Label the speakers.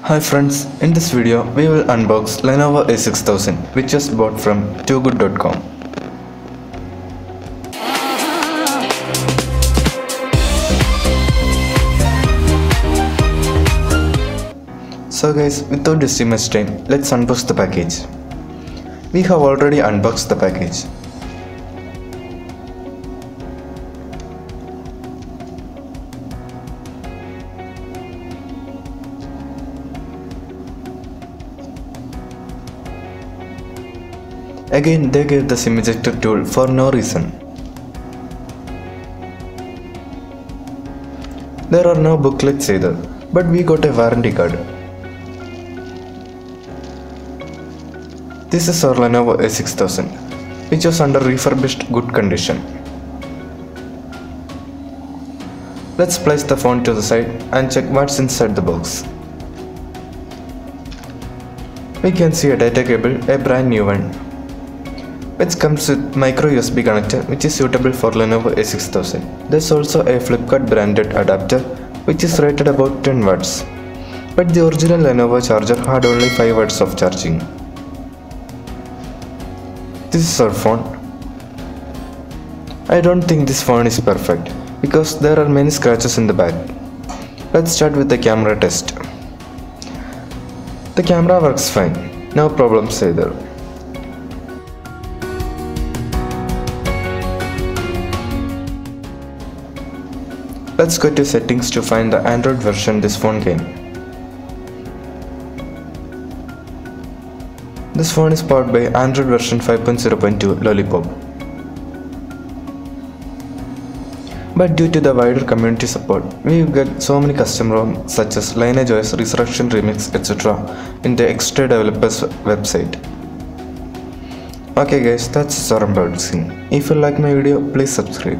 Speaker 1: Hi friends, in this video we will unbox Lenovo A6000 which was bought from 2GUD.com. So guys, without wasting much time, let's unbox the package. We have already unboxed the package. Again, they gave the SIM ejector tool for no reason. There are no booklets either, but we got a warranty card. This is our Lenovo A6000, which was under refurbished good condition. Let's place the phone to the side and check what's inside the box. We can see a data cable, a brand new one, which comes with micro USB connector which is suitable for Lenovo A6000. There's also a Flipkart branded adapter which is rated about 10 watts, but the original Lenovo charger had only 5 watts of charging. This is our phone. I don't think this phone is perfect because there are many scratches in the back. Let's start with the camera test. The camera works fine, no problems either. Let's go to settings to find the Android version this phone came. This phone is powered by Android version 5.0.2 Lollipop. But due to the wider community support, we get so many custom ROMs such as Lineage OS, Resurrection Remix, etc. in the extra developers website. Okay guys, that's our unboxing. If you like my video, please subscribe.